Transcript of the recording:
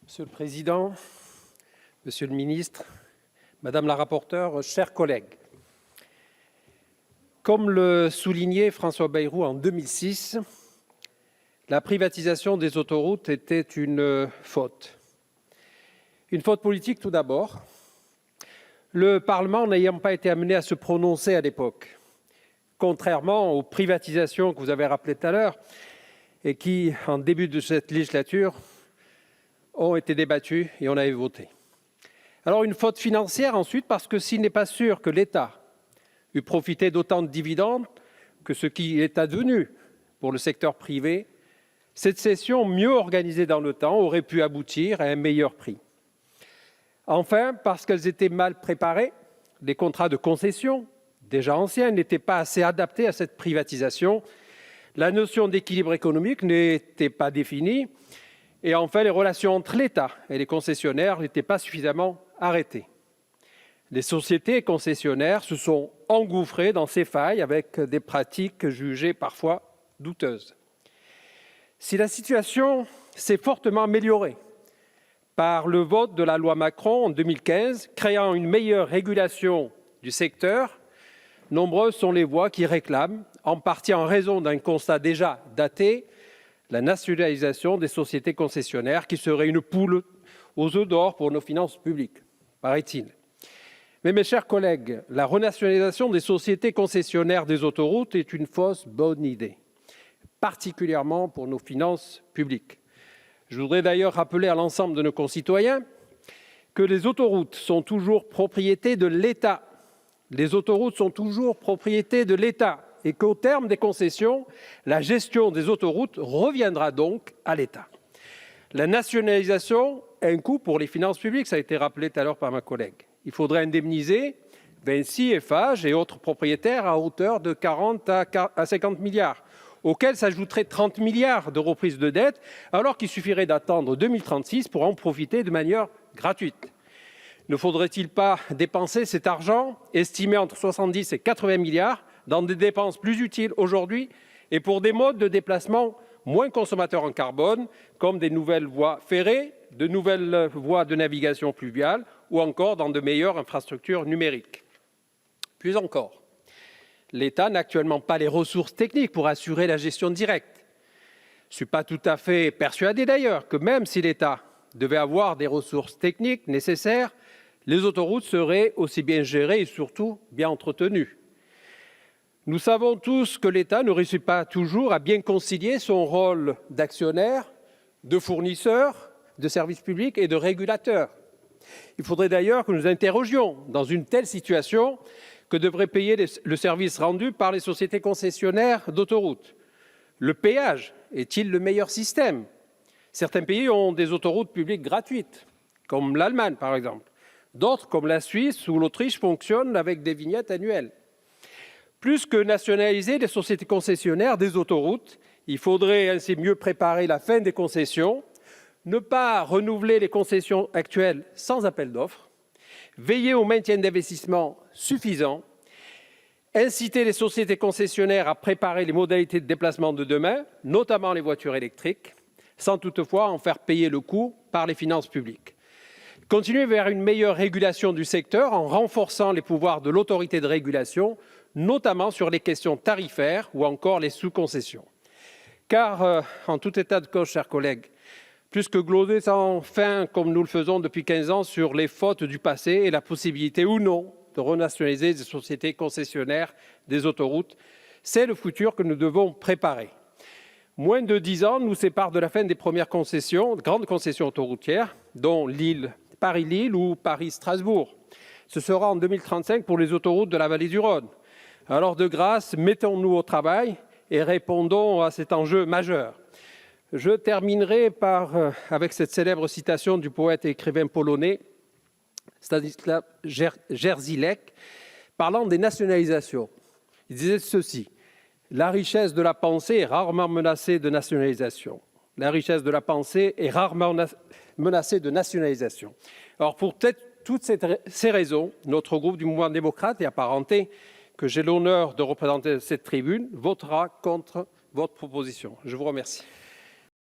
Monsieur le Président, Monsieur le Ministre, Madame la rapporteure, chers collègues. Comme le soulignait François Bayrou en 2006, la privatisation des autoroutes était une faute. Une faute politique tout d'abord, le Parlement n'ayant pas été amené à se prononcer à l'époque, contrairement aux privatisations que vous avez rappelées tout à l'heure et qui, en début de cette législature, ont été débattues et on avait voté. Alors une faute financière ensuite, parce que s'il n'est pas sûr que l'État eût profité d'autant de dividendes que ce qui est advenu pour le secteur privé, cette cession mieux organisée dans le temps aurait pu aboutir à un meilleur prix. Enfin, parce qu'elles étaient mal préparées, les contrats de concession, déjà anciens, n'étaient pas assez adaptés à cette privatisation. La notion d'équilibre économique n'était pas définie. Et enfin, les relations entre l'État et les concessionnaires n'étaient pas suffisamment arrêtées. Les sociétés concessionnaires se sont engouffrées dans ces failles avec des pratiques jugées parfois douteuses. Si la situation s'est fortement améliorée par le vote de la loi Macron en 2015, créant une meilleure régulation du secteur, nombreuses sont les voix qui réclament, en partie en raison d'un constat déjà daté, la nationalisation des sociétés concessionnaires qui serait une poule aux œufs d'or pour nos finances publiques, paraît-il. Mais mes chers collègues, la renationalisation des sociétés concessionnaires des autoroutes est une fausse bonne idée, particulièrement pour nos finances publiques. Je voudrais d'ailleurs rappeler à l'ensemble de nos concitoyens que les autoroutes sont toujours propriété de l'État. Les autoroutes sont toujours propriété de l'État et qu'au terme des concessions, la gestion des autoroutes reviendra donc à l'État. La nationalisation a un coût pour les finances publiques, ça a été rappelé tout à l'heure par ma collègue. Il faudrait indemniser Vinci, Eiffage et autres propriétaires à hauteur de 40 à 50 milliards, auxquels s'ajouteraient 30 milliards de reprises de dette, alors qu'il suffirait d'attendre 2036 pour en profiter de manière gratuite. Ne faudrait-il pas dépenser cet argent, estimé entre 70 et 80 milliards, dans des dépenses plus utiles aujourd'hui et pour des modes de déplacement moins consommateurs en carbone, comme des nouvelles voies ferrées, de nouvelles voies de navigation fluviale ou encore dans de meilleures infrastructures numériques. Plus encore, l'État n'a actuellement pas les ressources techniques pour assurer la gestion directe. Je ne suis pas tout à fait persuadé d'ailleurs que même si l'État devait avoir des ressources techniques nécessaires, les autoroutes seraient aussi bien gérées et surtout bien entretenues. Nous savons tous que l'État ne réussit pas toujours à bien concilier son rôle d'actionnaire, de fournisseur de services publics et de régulateur. Il faudrait d'ailleurs que nous interrogions, dans une telle situation, que devrait payer le service rendu par les sociétés concessionnaires d'autoroutes. Le péage est-il le meilleur système? Certains pays ont des autoroutes publiques gratuites, comme l'Allemagne par exemple. D'autres, comme la Suisse ou l'Autriche, fonctionnent avec des vignettes annuelles. Plus que nationaliser les sociétés concessionnaires des autoroutes, il faudrait ainsi mieux préparer la fin des concessions, ne pas renouveler les concessions actuelles sans appel d'offres, veiller au maintien d'investissements suffisants, inciter les sociétés concessionnaires à préparer les modalités de déplacement de demain, notamment les voitures électriques, sans toutefois en faire payer le coût par les finances publiques. Continuer vers une meilleure régulation du secteur en renforçant les pouvoirs de l'autorité de régulation, notamment sur les questions tarifaires ou encore les sous-concessions. Car, en tout état de cause, chers collègues, plus que gloser sans fin, comme nous le faisons depuis 15 ans, sur les fautes du passé et la possibilité ou non de renationaliser des sociétés concessionnaires des autoroutes, c'est le futur que nous devons préparer. Moins de 10 ans nous séparent de la fin des premières concessions, grandes concessions autoroutières, dont Paris-Lille ou Paris-Strasbourg. Ce sera en 2035 pour les autoroutes de la vallée du Rhône. Alors, de grâce, mettons-nous au travail et répondons à cet enjeu majeur. Je terminerai avec cette célèbre citation du poète et écrivain polonais Stanisław Jerzilek, parlant des nationalisations. Il disait ceci: « La richesse de la pensée est rarement menacée de nationalisation. La richesse de la pensée est rarement menacée de nationalisation. » Alors, pour toutes ces raisons, notre groupe du Mouvement démocrate et apparenté, que j'ai l'honneur de représenter cette tribune, votera contre votre proposition. Je vous remercie.